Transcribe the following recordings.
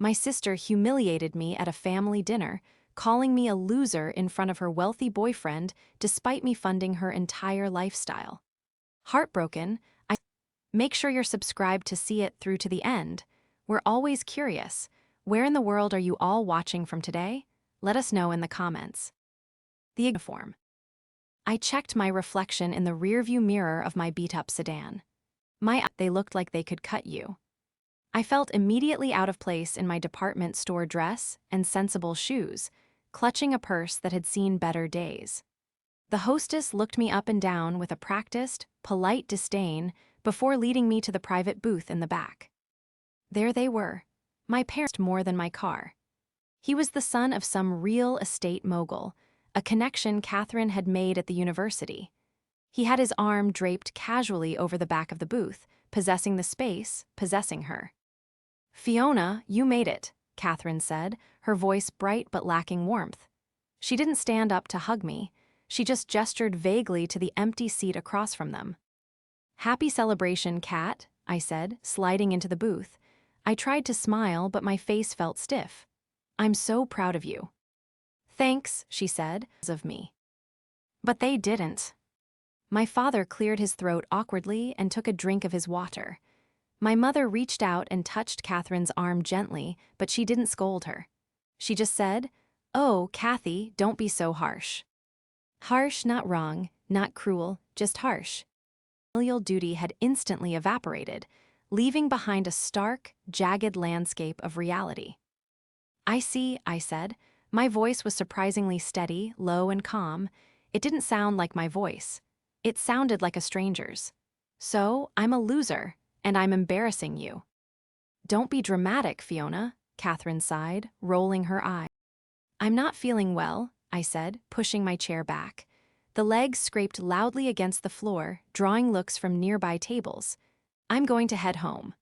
My sister humiliated me at a family dinner, calling me a loser in front of her wealthy boyfriend despite me funding her entire lifestyle. Heartbroken, I make sure you're subscribed to see it through to the end. We're always curious. Where in the world are you all watching from today? Let us know in the comments. The uniform. I checked my reflection in the rearview mirror of my beat-up sedan. They looked like they could cut you. I felt immediately out of place in my department store dress and sensible shoes, clutching a purse that had seen better days. The hostess looked me up and down with a practiced, polite disdain before leading me to the private booth in the back. There they were, my parents more than my car. He was the son of some real estate mogul, a connection Catherine had made at the university. He had his arm draped casually over the back of the booth, possessing the space, possessing her. "Fiona, you made it," Catherine said, her voice bright but lacking warmth. She didn't stand up to hug me. She just gestured vaguely to the empty seat across from them. "Happy celebration, Cat," I said, sliding into the booth. I tried to smile, but my face felt stiff. "I'm so proud of you." "Thanks," she said, of me. But they didn't. My father cleared his throat awkwardly and took a drink of his water. My mother reached out and touched Catherine's arm gently, but she didn't scold her. She just said, "Oh, Kathy, don't be so harsh." Harsh, not wrong, not cruel, just harsh. Familial duty had instantly evaporated, leaving behind a stark, jagged landscape of reality. "I see," I said. My voice was surprisingly steady, low and calm. It didn't sound like my voice. It sounded like a stranger's. "So, I'm a loser, and I'm embarrassing you." "Don't be dramatic, Fiona," Catherine sighed, rolling her eye. "I'm not feeling well," I said, pushing my chair back. The legs scraped loudly against the floor, drawing looks from nearby tables. "I'm going to head home."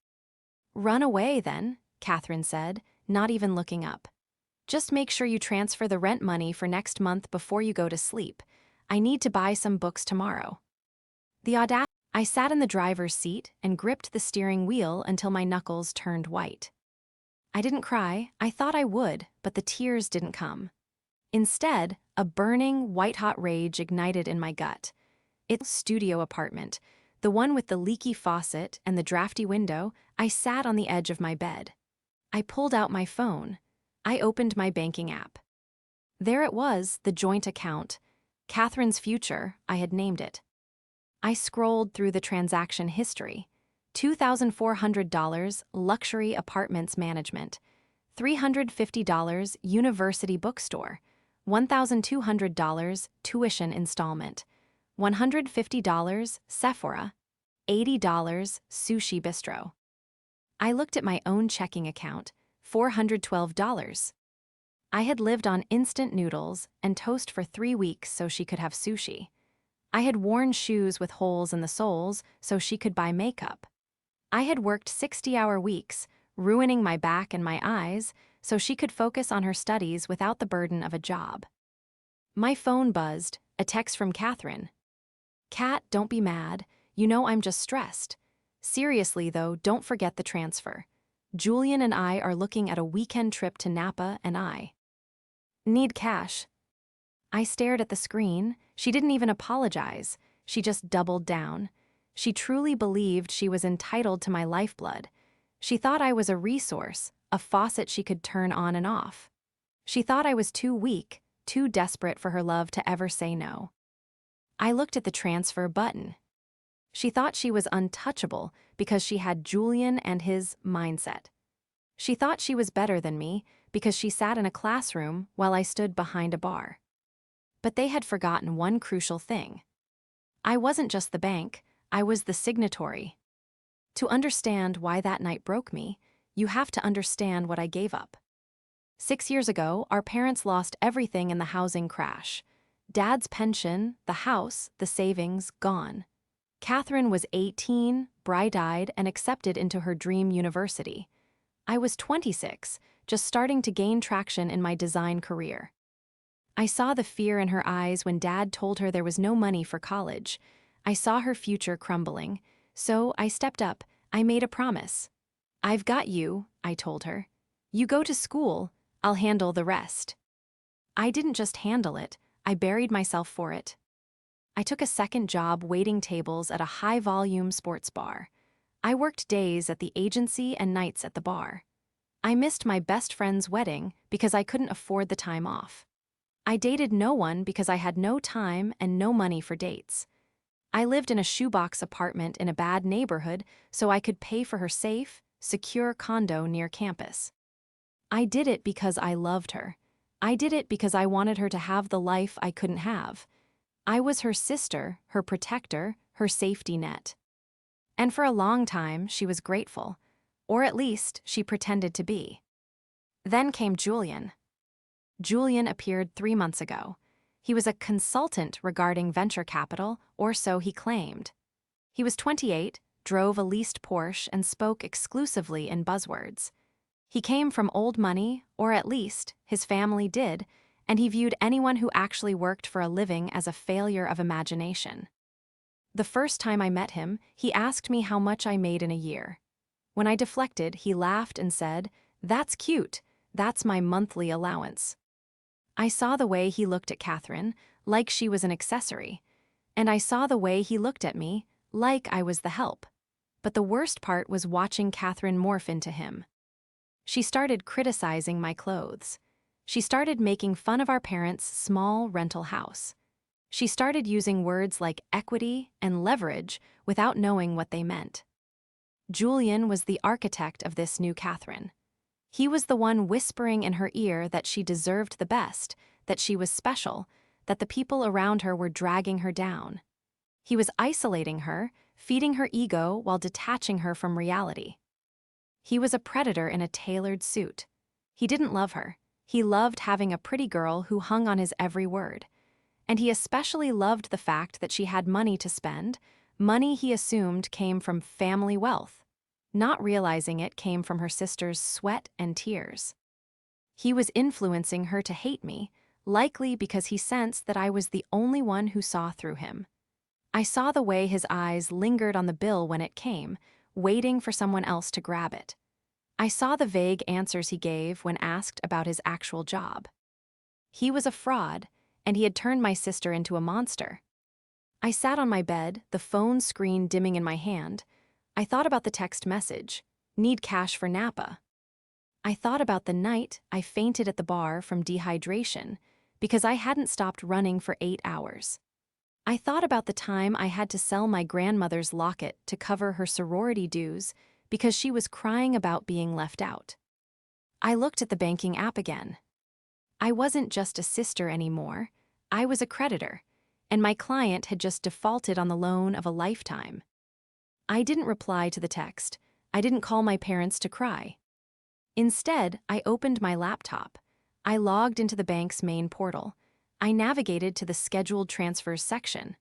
"Run away, then," Catherine said, not even looking up. "Just make sure you transfer the rent money for next month before you go to sleep. I need to buy some books tomorrow." The audacity. I sat in the driver's seat and gripped the steering wheel until my knuckles turned white. I didn't cry. I thought I would, but the tears didn't come. Instead, a burning, white-hot rage ignited in my gut. It's studio apartment, the one with the leaky faucet and the drafty window. I sat on the edge of my bed. I pulled out my phone. I opened my banking app. There it was, the joint account. Catherine's Future, I had named it. I scrolled through the transaction history. $2,400 luxury apartments management, $350 university bookstore, $1,200 tuition installment, $150 Sephora, $80 sushi bistro. I looked at my own checking account, $412. I had lived on instant noodles and toast for 3 weeks so she could have sushi. I had worn shoes with holes in the soles so she could buy makeup. I had worked 60-hour weeks, ruining my back and my eyes, so she could focus on her studies without the burden of a job. My phone buzzed, a text from Catherine. "Kat, don't be mad. You know I'm just stressed. Seriously, though, don't forget the transfer. Julian and I are looking at a weekend trip to Napa and I need cash." I stared at the screen. She didn't even apologize. She just doubled down. She truly believed she was entitled to my lifeblood. She thought I was a resource, a faucet she could turn on and off. She thought I was too weak, too desperate for her love to ever say no. I looked at the transfer button. She thought she was untouchable because she had Julian and his mindset. She thought she was better than me because she sat in a classroom while I stood behind a bar. But they had forgotten one crucial thing. I wasn't just the bank, I was the signatory. To understand why that night broke me, you have to understand what I gave up. 6 years ago, our parents lost everything in the housing crash. Dad's pension, the house, the savings, gone. Catherine was 18, bright-eyed, and accepted into her dream university. I was 26, just starting to gain traction in my design career. I saw the fear in her eyes when Dad told her there was no money for college. I saw her future crumbling. So I stepped up. I made a promise. "I've got you," I told her. You go to school, I'll handle the rest. I didn't just handle it, I buried myself for it. I took a second job waiting tables at a high-volume sports bar. I worked days at the agency and nights at the bar. I missed my best friend's wedding because I couldn't afford the time off. I dated no one because I had no time and no money for dates. I lived in a shoebox apartment in a bad neighborhood so I could pay for her safe, secure condo near campus. I did it because I loved her. I did it because I wanted her to have the life I couldn't have. I was her sister, her protector, her safety net. And for a long time, she was grateful. Or at least, she pretended to be. Then came Julian. Julian appeared 3 months ago. He was a consultant regarding venture capital, or so he claimed. He was 28, drove a leased Porsche, and spoke exclusively in buzzwords. He came from old money, or at least, his family did, and he viewed anyone who actually worked for a living as a failure of imagination. The first time I met him, he asked me how much I made in a year. When I deflected, he laughed and said, "That's cute, that's my monthly allowance." I saw the way he looked at Catherine, like she was an accessory, and I saw the way he looked at me, like I was the help. But the worst part was watching Catherine morph into him. She started criticizing my clothes. She started making fun of our parents' small rental house. She started using words like equity and leverage without knowing what they meant. Julian was the architect of this new Catherine. He was the one whispering in her ear that she deserved the best, that she was special, that the people around her were dragging her down. He was isolating her, feeding her ego while detaching her from reality. He was a predator in a tailored suit. He didn't love her. He loved having a pretty girl who hung on his every word. And he especially loved the fact that she had money to spend, money he assumed came from family wealth, not realizing it came from her sister's sweat and tears. He was influencing her to hate me, likely because he sensed that I was the only one who saw through him. I saw the way his eyes lingered on the bill when it came, waiting for someone else to grab it. I saw the vague answers he gave when asked about his actual job. He was a fraud, and he had turned my sister into a monster. I sat on my bed, the phone screen dimming in my hand. I thought about the text message, "Need cash for Napa." I thought about the night I fainted at the bar from dehydration because I hadn't stopped running for 8 hours. I thought about the time I had to sell my grandmother's locket to cover her sorority dues because she was crying about being left out. I looked at the banking app again. I wasn't just a sister anymore, I was a creditor, and my client had just defaulted on the loan of a lifetime. I didn't reply to the text. I didn't call my parents to cry. Instead, I opened my laptop. I logged into the bank's main portal. I navigated to the scheduled transfers section.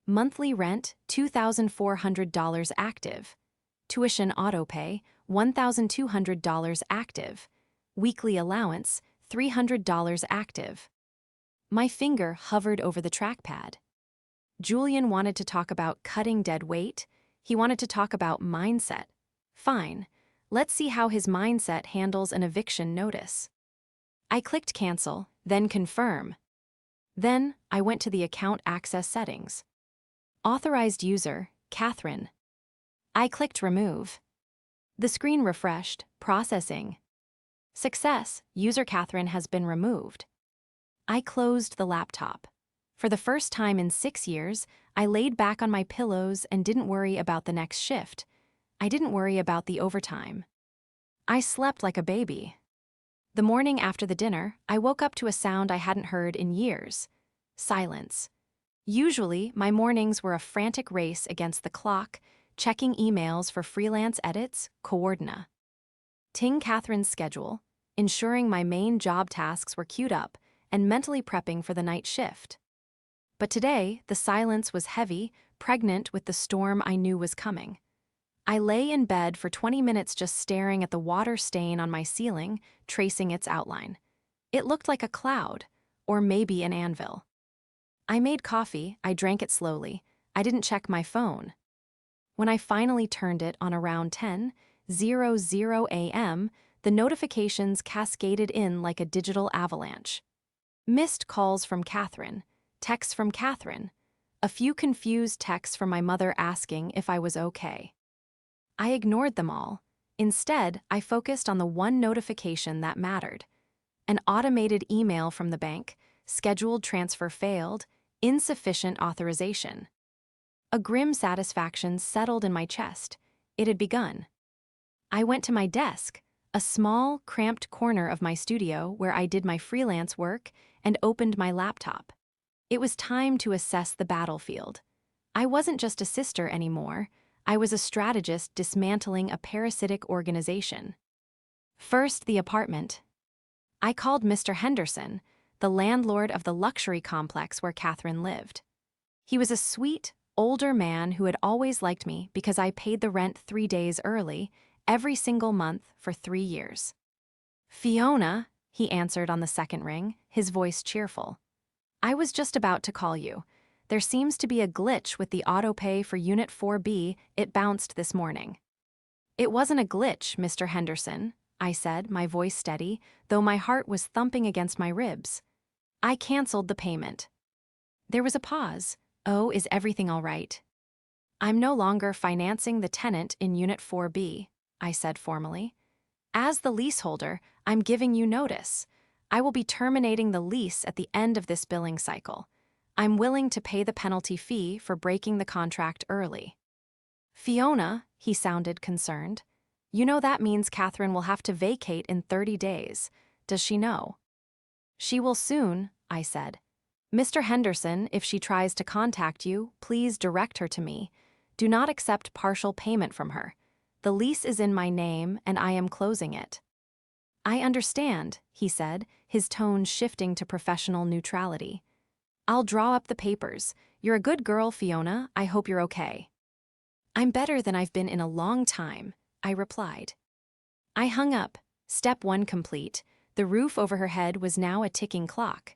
Monthly rent, $2,400 active. Tuition autopay, $1,200 active. Weekly allowance, $300 active. My finger hovered over the trackpad. Julian wanted to talk about cutting dead weight. He wanted to talk about mindset. Fine. Let's see how his mindset handles an eviction notice. I clicked cancel, then confirm. Then, I went to the account access settings. Authorized user, Catherine. I clicked remove. The screen refreshed, processing. Success, user Catherine has been removed. I closed the laptop. For the first time in 6 years, I laid back on my pillows and didn't worry about the next shift. I didn't worry about the overtime. I slept like a baby. The morning after the dinner, I woke up to a sound I hadn't heard in years. Silence. Usually, my mornings were a frantic race against the clock, checking emails for freelance edits, coordinate. Ting Catherine's schedule, ensuring my main job tasks were queued up, and mentally prepping for the night shift. But today, the silence was heavy, pregnant with the storm I knew was coming. I lay in bed for 20 minutes just staring at the water stain on my ceiling, tracing its outline. It looked like a cloud, or maybe an anvil. I made coffee, I drank it slowly. I didn't check my phone. When I finally turned it on around 10:00 a.m., the notifications cascaded in like a digital avalanche. Missed calls from Catherine, texts from Catherine, a few confused texts from my mother asking if I was okay. I ignored them all. Instead, I focused on the one notification that mattered. An automated email from the bank, scheduled transfer failed, insufficient authorization. A grim satisfaction settled in my chest. It had begun. I went to my desk, a small, cramped corner of my studio where I did my freelance work, and opened my laptop. It was time to assess the battlefield. I wasn't just a sister anymore. I was a strategist dismantling a parasitic organization. First, the apartment. I called Mr. Henderson, the landlord of the luxury complex where Catherine lived. He was a sweet, older man who had always liked me because I paid the rent 3 days early, every single month for 3 years. "Fiona," he answered on the second ring, his voice cheerful. "I was just about to call you. There seems to be a glitch with the autopay for Unit 4B, it bounced this morning." "It wasn't a glitch, Mr. Henderson," I said, my voice steady, though my heart was thumping against my ribs. "I canceled the payment." There was a pause. "Oh, is everything all right?" "I'm no longer financing the tenant in Unit 4B, I said formally. "As the leaseholder, I'm giving you notice. I will be terminating the lease at the end of this billing cycle. I'm willing to pay the penalty fee for breaking the contract early." "Fiona," he sounded concerned, "you know that means Catherine will have to vacate in 30 days. Does she know?" "She will soon," I said. "Mr. Henderson, if she tries to contact you, please direct her to me. Do not accept partial payment from her. The lease is in my name, and I am closing it." "I understand," he said, his tone shifting to professional neutrality. "I'll draw up the papers. You're a good girl, Fiona. I hope you're okay." "I'm better than I've been in a long time," I replied. I hung up. Step 1 complete. The roof over her head was now a ticking clock.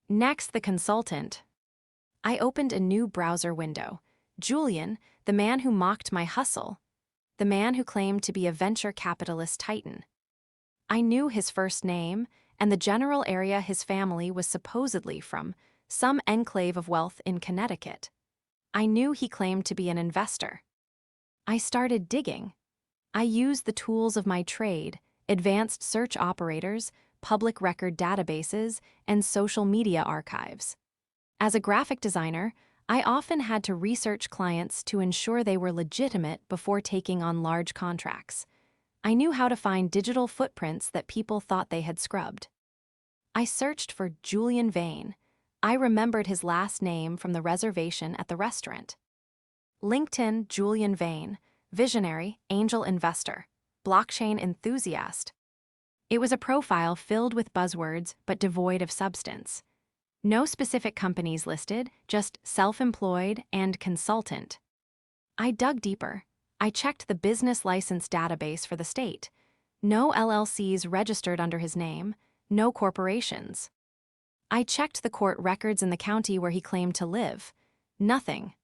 Next, the consultant. I opened a new browser window. Julian, the man who mocked my hustle. The man who claimed to be a venture capitalist titan. I knew his first name and the general area his family was supposedly from, some enclave of wealth in Connecticut. I knew he claimed to be an investor. I started digging. I used the tools of my trade, advanced search operators, public record databases, and social media archives. As a graphic designer, I often had to research clients to ensure they were legitimate before taking on large contracts. I knew how to find digital footprints that people thought they had scrubbed. I searched for Julian Vane. I remembered his last name from the reservation at the restaurant. LinkedIn, Julian Vane, visionary, angel investor, blockchain enthusiast. It was a profile filled with buzzwords but devoid of substance. No specific companies listed, just self-employed and consultant. I dug deeper. I checked the business license database for the state. No LLCs registered under his name, no corporations. I checked the court records in the county where he claimed to live. Nothing.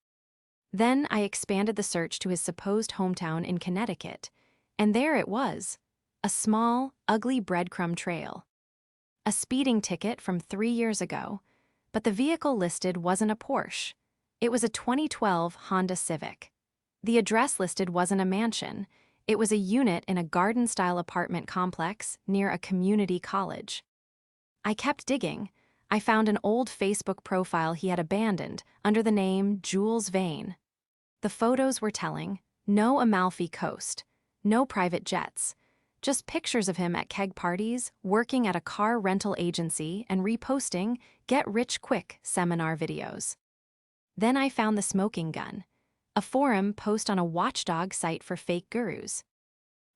Then I expanded the search to his supposed hometown in Connecticut, and there it was, a small, ugly breadcrumb trail. A speeding ticket from 3 years ago, but the vehicle listed wasn't a Porsche. It was a 2012 Honda Civic. The address listed wasn't a mansion. It was a unit in a garden-style apartment complex near a community college. I kept digging. I found an old Facebook profile he had abandoned under the name Jules Vane. The photos were telling. No Amalfi Coast, no private jets, just pictures of him at keg parties, working at a car rental agency, and reposting get-rich-quick seminar videos. Then I found the smoking gun, a forum post on a watchdog site for fake gurus.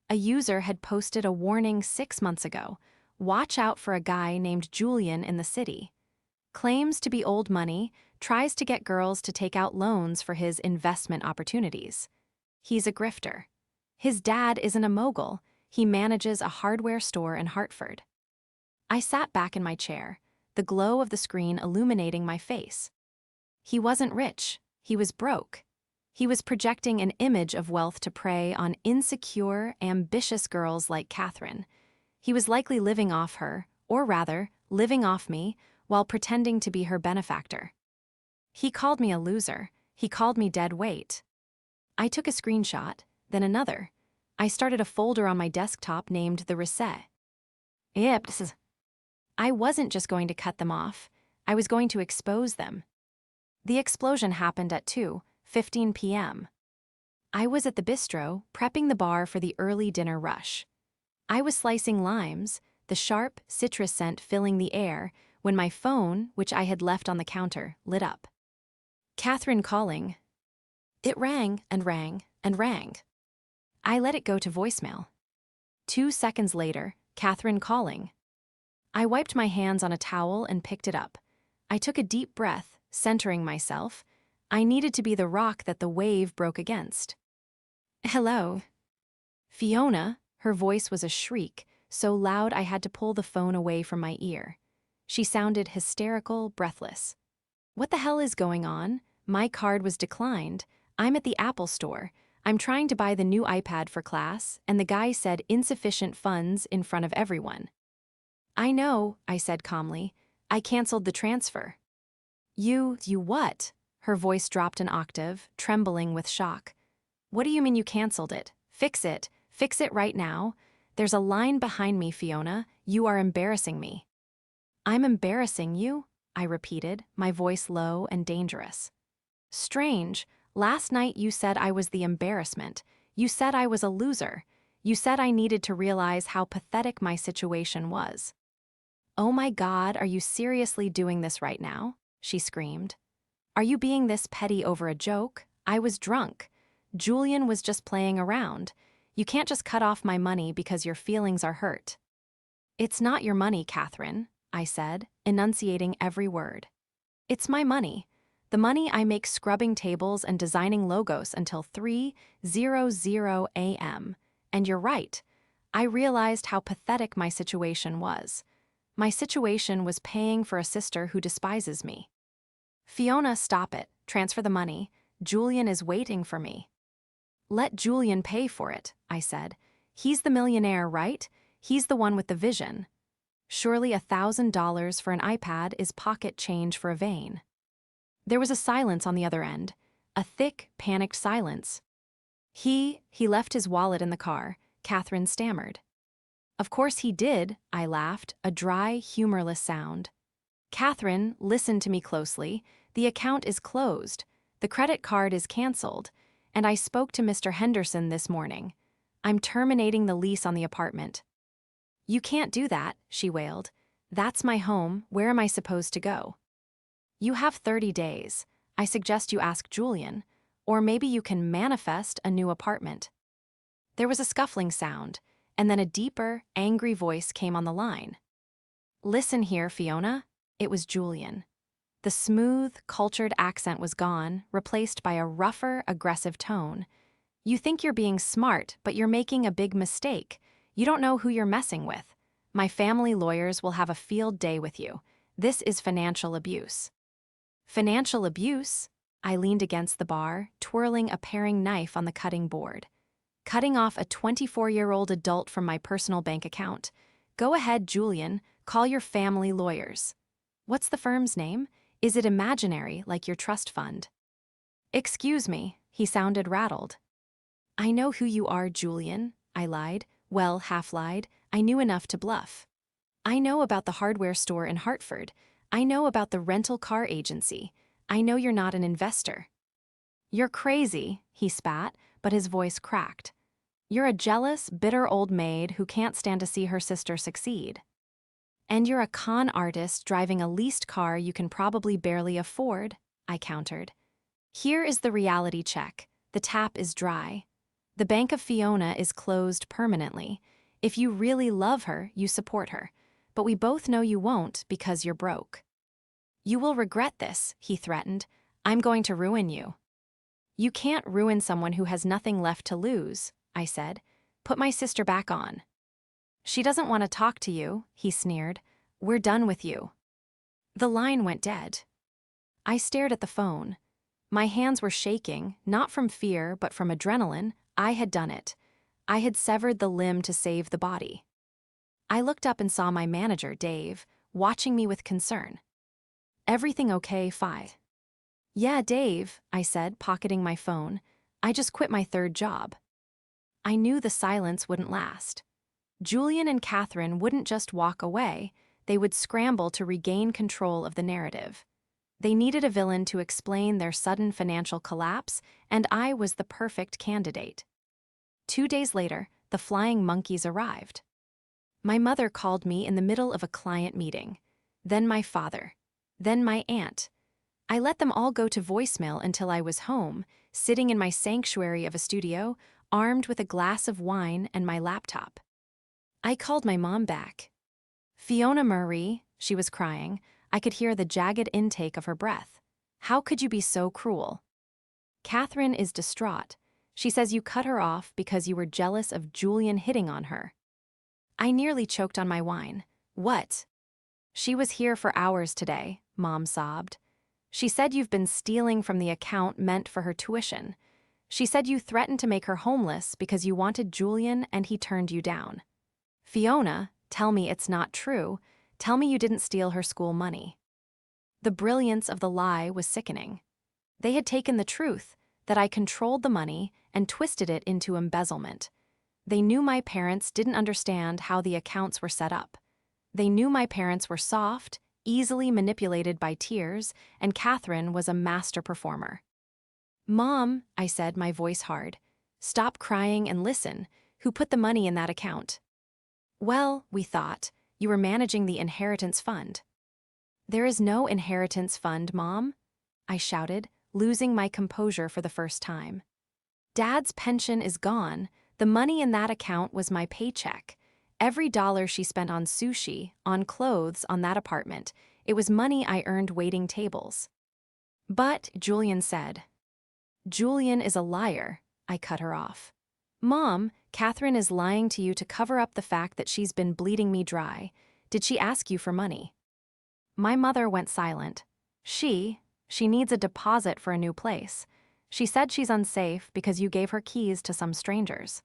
A user had posted a warning 6 months ago: watch out for a guy named Julian in the city. Claims to be old money, tries to get girls to take out loans for his investment opportunities. He's a grifter. His dad isn't a mogul. He manages a hardware store in Hartford. I sat back in my chair, the glow of the screen illuminating my face. He wasn't rich. He was broke. He was projecting an image of wealth to prey on insecure, ambitious girls like Catherine. He was likely living off her, or rather, living off me, while pretending to be her benefactor. He called me a loser. He called me dead weight. I took a screenshot, then another. I started a folder on my desktop named the Reset. Yips. I wasn't just going to cut them off. I was going to expose them. The explosion happened at 2:15 p.m. I was at the bistro, prepping the bar for the early dinner rush. I was slicing limes, the sharp citrus scent filling the air, when my phone, which I had left on the counter, lit up. Catherine calling. It rang and rang and rang. I let it go to voicemail. 2 seconds later, Catherine calling. I wiped my hands on a towel and picked it up. I took a deep breath, centering myself. I needed to be the rock that the wave broke against. Hello. Fiona, her voice was a shriek, so loud I had to pull the phone away from my ear. She sounded hysterical, breathless. What the hell is going on? My card was declined. I'm at the Apple store. I'm trying to buy the new iPad for class, and the guy said insufficient funds in front of everyone. I know, I said calmly. I canceled the transfer. You what? Her voice dropped an octave, trembling with shock. What do you mean you canceled it? Fix it. Fix it right now. There's a line behind me, Fiona. You are embarrassing me. I'm embarrassing you? I repeated, my voice low and dangerous. Strange. Last night you said I was the embarrassment. You said I was a loser. You said I needed to realize how pathetic my situation was. Oh my God, are you seriously doing this right now? She screamed. Are you being this petty over a joke? I was drunk. Julian was just playing around. You can't just cut off my money because your feelings are hurt. It's not your money, Catherine, I said, enunciating every word. It's my money. The money I make scrubbing tables and designing logos until 3:00 a.m. And you're right. I realized how pathetic my situation was. My situation was paying for a sister who despises me. Fiona, stop it. Transfer the money. Julian is waiting for me. Let Julian pay for it, I said. He's the millionaire, right? He's the one with the vision. Surely $1,000 for an iPad is pocket change for a vein. There was a silence on the other end, a thick, panicked silence. He left his wallet in the car, Catherine stammered. Of course he did, I laughed, a dry, humorless sound. Catherine, listen to me closely. The account is closed. The credit card is canceled. And I spoke to Mr. Henderson this morning. I'm terminating the lease on the apartment. You can't do that, she wailed. That's my home. Where am I supposed to go? You have 30 days. I suggest you ask Julian. Or maybe you can manifest a new apartment. There was a scuffling sound, and then a deeper, angry voice came on the line. Listen here, Fiona. It was Julian. The smooth, cultured accent was gone, replaced by a rougher, aggressive tone. You think you're being smart, but you're making a big mistake. You don't know who you're messing with. My family lawyers will have a field day with you. This is financial abuse. Financial abuse? I leaned against the bar, twirling a paring knife on the cutting board. Cutting off a 24-year-old adult from my personal bank account. Go ahead, Julian. Call your family lawyers. What's the firm's name? Is it imaginary, like your trust fund? Excuse me, he sounded rattled. I know who you are, Julian, I lied. Well, half-lied. I knew enough to bluff. I know about the hardware store in Hartford. I know about the rental car agency. I know you're not an investor. You're crazy, he spat, but his voice cracked. You're a jealous, bitter old maid who can't stand to see her sister succeed. And you're a con artist driving a leased car you can probably barely afford, I countered. Here is the reality check. The tap is dry. The Bank of Fiona is closed permanently. If you really love her, you support her. But we both know you won't because you're broke. You will regret this, he threatened. I'm going to ruin you. You can't ruin someone who has nothing left to lose, I said. Put my sister back on. She doesn't want to talk to you, he sneered. We're done with you. The line went dead. I stared at the phone. My hands were shaking, not from fear but from adrenaline. I had done it. I had severed the limb to save the body. I looked up and saw my manager, Dave, watching me with concern. "Everything okay, Fi?" "Yeah, Dave," I said, pocketing my phone. "I just quit my third job." I knew the silence wouldn't last. Julian and Catherine wouldn't just walk away, they would scramble to regain control of the narrative. They needed a villain to explain their sudden financial collapse, and I was the perfect candidate. 2 days later, the flying monkeys arrived. My mother called me in the middle of a client meeting. Then my father. Then my aunt. I let them all go to voicemail until I was home, sitting in my sanctuary of a studio, armed with a glass of wine and my laptop. I called my mom back. "Fiona Marie," she was crying. I could hear the jagged intake of her breath. "How could you be so cruel?" "Catherine is distraught. She says you cut her off because you were jealous of Julian hitting on her." I nearly choked on my wine. "What?" "She was here for hours today," Mom sobbed. "She said you've been stealing from the account meant for her tuition. She said you threatened to make her homeless because you wanted Julian and he turned you down." "Fiona, tell me it's not true. Tell me you didn't steal her school money." The brilliance of the lie was sickening. They had taken the truth, that I controlled the money, and twisted it into embezzlement. They knew my parents didn't understand how the accounts were set up. They knew my parents were soft, easily manipulated by tears, and Catherine was a master performer. "Mom," I said, my voice hard, "stop crying and listen. Who put the money in that account?" "Well, we thought you were managing the inheritance fund." "There is no inheritance fund, Mom," I shouted, losing my composure for the first time. "Dad's pension is gone. The money in that account was my paycheck. Every dollar she spent on sushi, on clothes, on that apartment, it was money I earned waiting tables." "But," Julian said. "Julian is a liar," I cut her off. "Mom, Catherine is lying to you to cover up the fact that she's been bleeding me dry. Did she ask you for money?" My mother went silent. She needs a deposit for a new place. She said she's unsafe because you gave her keys to some strangers."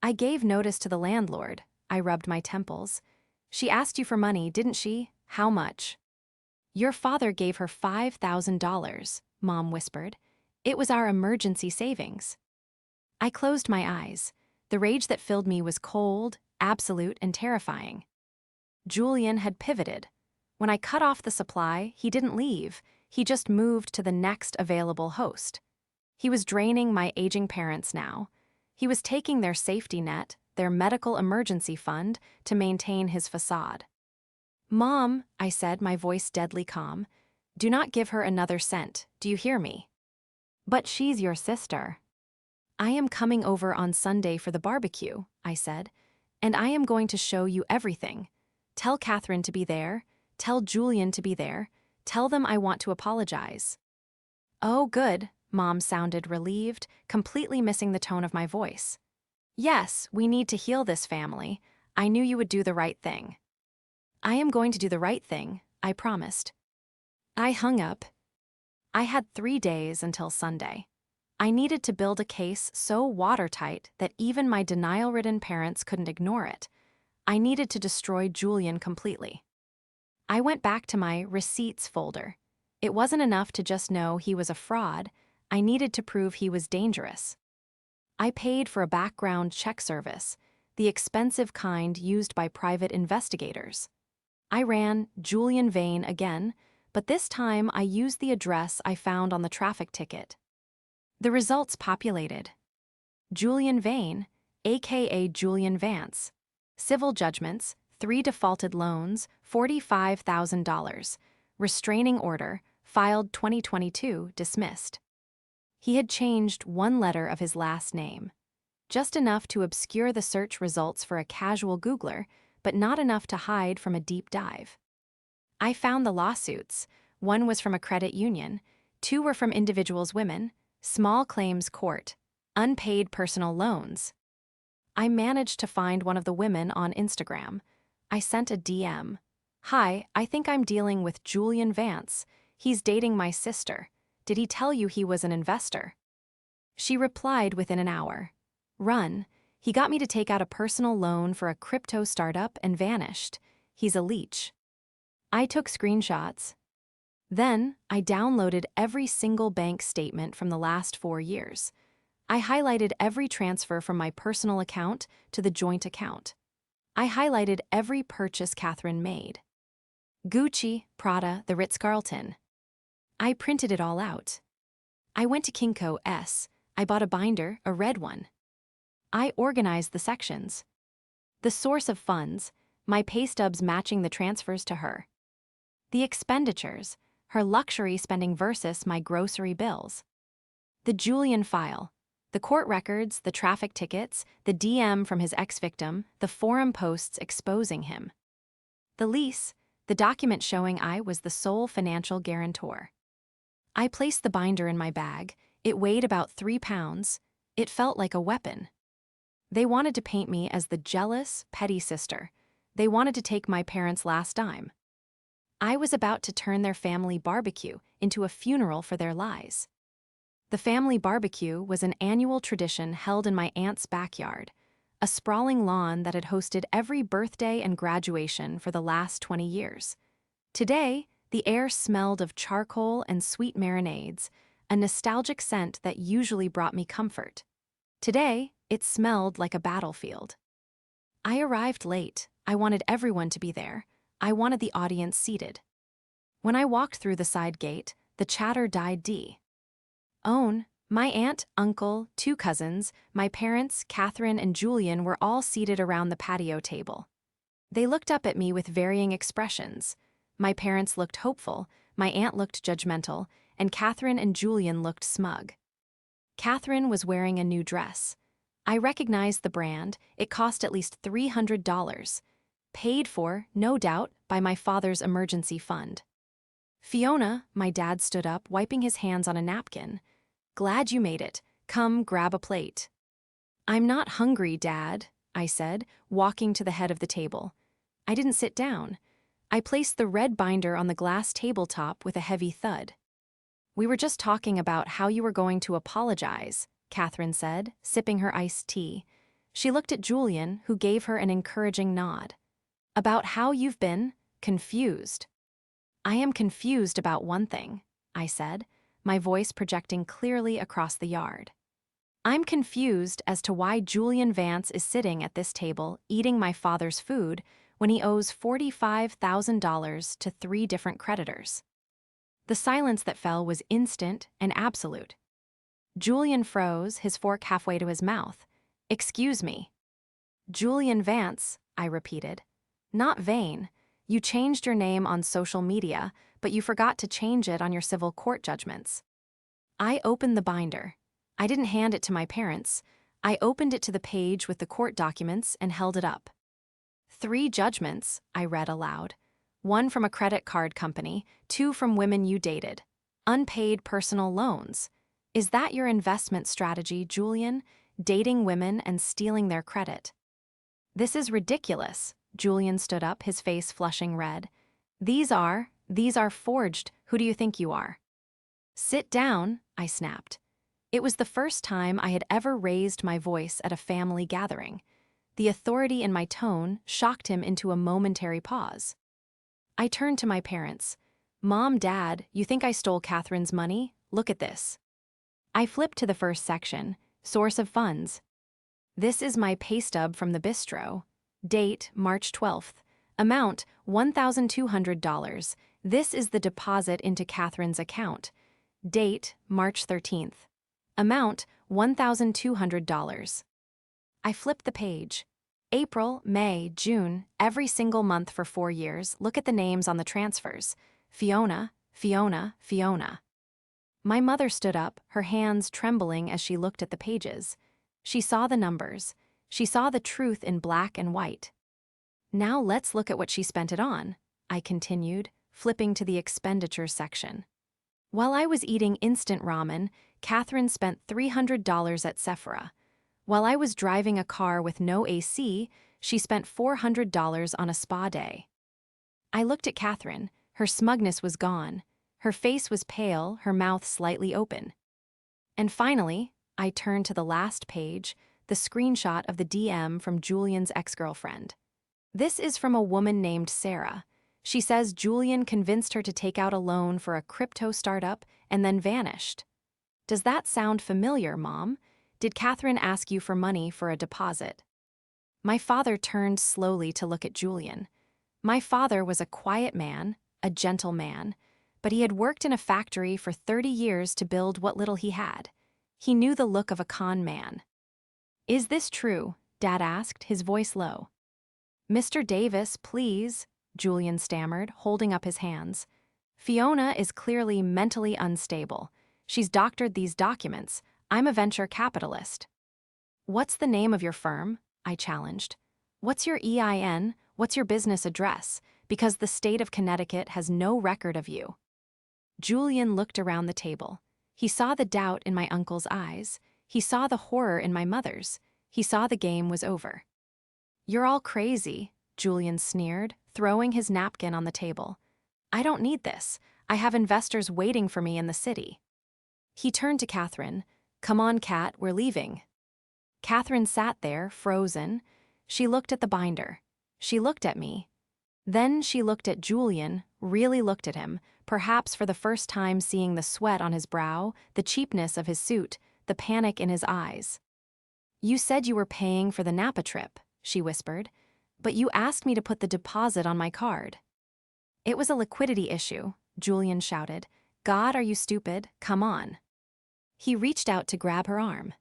"I gave notice to the landlord," I rubbed my temples. "She asked you for money, didn't she? How much?" "Your father gave her $5,000, Mom whispered. "It was our emergency savings." I closed my eyes. The rage that filled me was cold, absolute, and terrifying. Julian had pivoted. When I cut off the supply, he didn't leave. He just moved to the next available host. He was draining my aging parents now. He was taking their safety net, their medical emergency fund, to maintain his facade. "Mom," I said, my voice deadly calm, "do not give her another cent. Do you hear me?" "But she's your sister." "I am coming over on Sunday for the barbecue," I said, "and I am going to show you everything. Tell Catherine to be there. Tell Julian to be there. Tell them I want to apologize." "Oh, good," Mom sounded relieved, completely missing the tone of my voice. "Yes, we need to heal this family. I knew you would do the right thing." "I am going to do the right thing," I promised. I hung up. I had 3 days until Sunday. I needed to build a case so watertight that even my denial-ridden parents couldn't ignore it. I needed to destroy Julian completely. I went back to my receipts folder. It wasn't enough to just know he was a fraud. I needed to prove he was dangerous. I paid for a background check service, the expensive kind used by private investigators. I ran Julian Vane again, but this time I used the address I found on the traffic ticket. The results populated. Julian Vane, aka Julian Vance. Civil judgments, 3 defaulted loans, $45,000. Restraining order, filed 2022, dismissed. He had changed 1 letter of his last name. Just enough to obscure the search results for a casual Googler, but not enough to hide from a deep dive. I found the lawsuits. 1 was from a credit union, 2 were from individuals' women, small claims court, unpaid personal loans. I managed to find one of the women on Instagram. I sent a DM. "Hi, I think I'm dealing with Julian Vance. He's dating my sister. Did he tell you he was an investor? She replied within an hour. Run. He got me to take out a personal loan for a crypto startup and vanished. He's a leech. I took screenshots. Then, I downloaded every single bank statement from the last 4 years. I highlighted every transfer from my personal account to the joint account. I highlighted every purchase Catherine made. Gucci, Prada, the Ritz-Carlton. I printed it all out. I went to Kinko S. I bought a binder, a red one. I organized the sections. The source of funds, my pay stubs matching the transfers to her. The expenditures, her luxury spending versus my grocery bills. The Julian file, the court records, the traffic tickets, the DM from his ex-victim, the forum posts exposing him. The lease, the document showing I was the sole financial guarantor. I placed the binder in my bag. It weighed about 3 pounds. It felt like a weapon. They wanted to paint me as the jealous, petty sister. They wanted to take my parents' last dime. I was about to turn their family barbecue into a funeral for their lies. The family barbecue was an annual tradition held in my aunt's backyard, a sprawling lawn that had hosted every birthday and graduation for the last 20 years. Today, the air smelled of charcoal and sweet marinades, a nostalgic scent that usually brought me comfort. Today, it smelled like a battlefield. I arrived late. I wanted everyone to be there. I wanted the audience seated. When I walked through the side gate, the chatter died d. Own, my aunt, uncle, 2 cousins, my parents, Catherine and Julian were all seated around the patio table. They looked up at me with varying expressions. My parents looked hopeful, my aunt looked judgmental, and Catherine and Julian looked smug. Catherine was wearing a new dress. I recognized the brand. It cost at least $300. Paid for, no doubt, by my father's emergency fund. Fiona, my dad stood up, wiping his hands on a napkin. Glad you made it. Come, grab a plate. I'm not hungry, Dad, I said, walking to the head of the table. I didn't sit down. I placed the red binder on the glass tabletop with a heavy thud. We were just talking about how you were going to apologize, Catherine said, sipping her iced tea. She looked at Julian, who gave her an encouraging nod. About how you've been confused. I am confused about one thing, I said, my voice projecting clearly across the yard. I'm confused as to why Julian Vance is sitting at this table eating my father's food when he owes $45,000 to 3 different creditors. The silence that fell was instant and absolute. Julian froze, his fork halfway to his mouth. Excuse me. Julian Vance, I repeated. Not Vane. You changed your name on social media, but you forgot to change it on your civil court judgments. I opened the binder. I didn't hand it to my parents. I opened it to the page with the court documents and held it up. 3 judgments, I read aloud. 1 from a credit card company, 2 from women you dated. Unpaid personal loans. Is that your investment strategy, Julian? Dating women and stealing their credit? This is ridiculous. Julian stood up, his face flushing red. These are forged. Who do you think you are? Sit down, I snapped. It was the first time I had ever raised my voice at a family gathering. The authority in my tone shocked him into a momentary pause. I turned to my parents. Mom, Dad, you think I stole Catherine's money? Look at this. I flipped to the first section, source of funds. This is my pay stub from the bistro. Date, March 12th. Amount, $1,200. This is the deposit into Catherine's account. Date, March 13th. Amount, $1,200. I flipped the page. April, May, June, every single month for 4 years. Look at the names on the transfers. Fiona, Fiona, Fiona. My mother stood up, her hands trembling as she looked at the pages. She saw the numbers. She saw the truth in black and white. Now let's look at what she spent it on, I continued, flipping to the expenditure section. While I was eating instant ramen, Catherine spent $300 at Sephora. While I was driving a car with no AC, she spent $400 on a spa day. I looked at Catherine. Her smugness was gone. Her face was pale, her mouth slightly open. And finally, I turned to the last page, the screenshot of the DM from Julian's ex-girlfriend. This is from a woman named Sarah. She says Julian convinced her to take out a loan for a crypto startup and then vanished. Does that sound familiar, Mom? Did Catherine ask you for money for a deposit? My father turned slowly to look at Julian. My father was a quiet man, a gentle man, but he had worked in a factory for 30 years to build what little he had. He knew the look of a con man. Is this true? Dad asked, his voice low. Mr. Davis, please, Julian stammered, holding up his hands. Fiona is clearly mentally unstable. She's doctored these documents. I'm a venture capitalist. What's the name of your firm? I challenged. What's your EIN? What's your business address? Because the state of Connecticut has no record of you. Julian looked around the table. He saw the doubt in my uncle's eyes. He saw the horror in my mother's. He saw the game was over. You're all crazy, Julian sneered, throwing his napkin on the table. I don't need this. I have investors waiting for me in the city. He turned to Catherine. Come on, Kat, we're leaving. Catherine sat there, frozen. She looked at the binder. She looked at me. Then she looked at Julian, really looked at him, perhaps for the first time seeing the sweat on his brow, the cheapness of his suit, the panic in his eyes. You said you were paying for the Napa trip, she whispered, but you asked me to put the deposit on my card. It was a liquidity issue, Julian shouted. God, are you stupid? Come on. He reached out to grab her arm.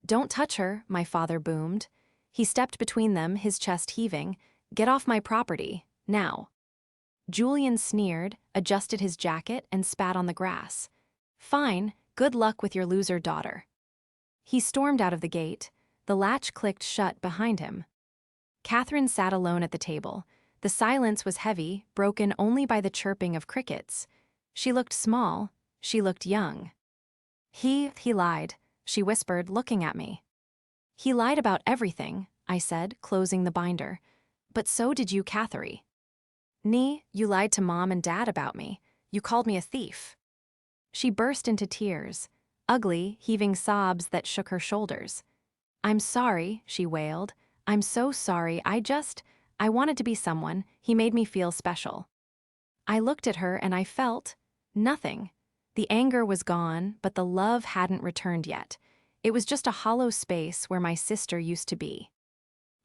Don't touch her, my father boomed. He stepped between them, his chest heaving. Get off my property, now. Julian sneered, adjusted his jacket, and spat on the grass. Fine, good luck with your loser daughter. He stormed out of the gate. The latch clicked shut behind him. Catherine sat alone at the table. The silence was heavy, broken only by the chirping of crickets. She looked small. She looked young. He lied, she whispered, looking at me. He lied about everything, I said, closing the binder. But so did you, Catherine. You lied to Mom and Dad about me. You called me a thief. She burst into tears, ugly, heaving sobs that shook her shoulders. I'm sorry, she wailed. I'm so sorry. I wanted to be someone. He made me feel special. I looked at her and I felt nothing. The anger was gone, but the love hadn't returned yet. It was just a hollow space where my sister used to be.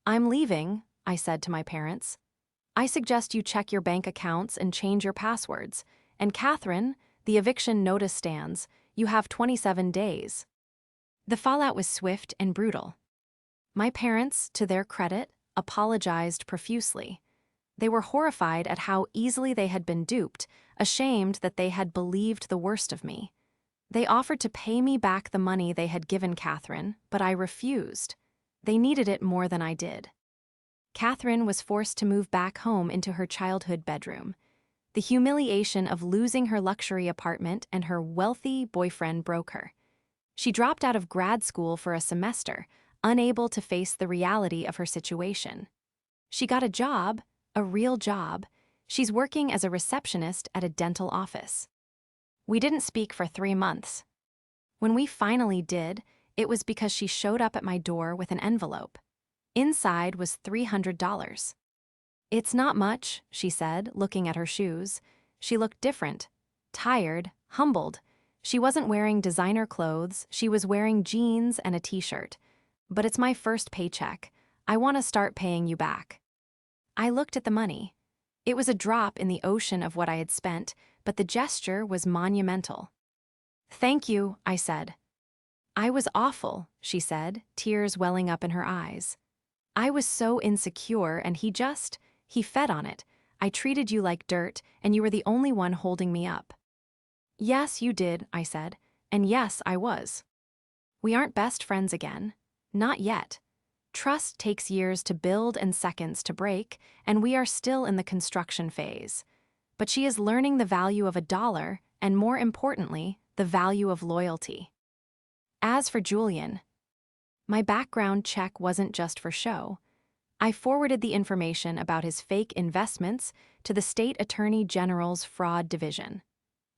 I'm leaving, I said to my parents. I suggest you check your bank accounts and change your passwords. And Catherine, the eviction notice stands. You have 27 days. The fallout was swift and brutal. My parents, to their credit, apologized profusely. They were horrified at how easily they had been duped, ashamed that they had believed the worst of me. They offered to pay me back the money they had given Catherine, but I refused. They needed it more than I did. Catherine was forced to move back home into her childhood bedroom. The humiliation of losing her luxury apartment and her wealthy boyfriend broke her. She dropped out of grad school for a semester, unable to face the reality of her situation. She got a job, a real job. She's working as a receptionist at a dental office. We didn't speak for 3 months. When we finally did, it was because she showed up at my door with an envelope. Inside was $300. It's not much, she said, looking at her shoes. She looked different, tired, humbled. She wasn't wearing designer clothes, she was wearing jeans and a t-shirt. But it's my first paycheck. I want to start paying you back. I looked at the money. It was a drop in the ocean of what I had spent, but the gesture was monumental. Thank you, I said. I was awful, she said, tears welling up in her eyes. I was so insecure and he fed on it. I treated you like dirt and you were the only one holding me up. Yes, you did, I said, and yes, I was. We aren't best friends again. Not yet. Trust takes years to build and seconds to break, and we are still in the construction phase. But she is learning the value of $1, and more importantly, the value of loyalty. As for Julian, my background check wasn't just for show. I forwarded the information about his fake investments to the State Attorney General's Fraud Division.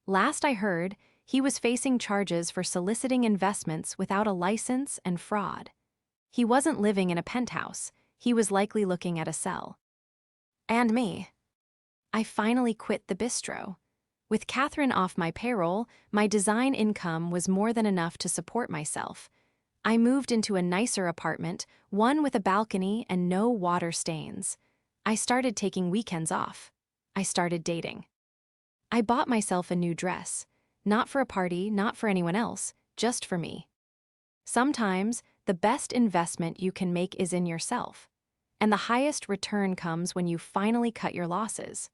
Last I heard, he was facing charges for soliciting investments without a license and fraud. He wasn't living in a penthouse, he was likely looking at a cell. And me. I finally quit the bistro. With Catherine off my payroll, my design income was more than enough to support myself. I moved into a nicer apartment, one with a balcony and no water stains. I started taking weekends off. I started dating. I bought myself a new dress. Not for a party, not for anyone else, just for me. Sometimes, the best investment you can make is in yourself. And the highest return comes when you finally cut your losses.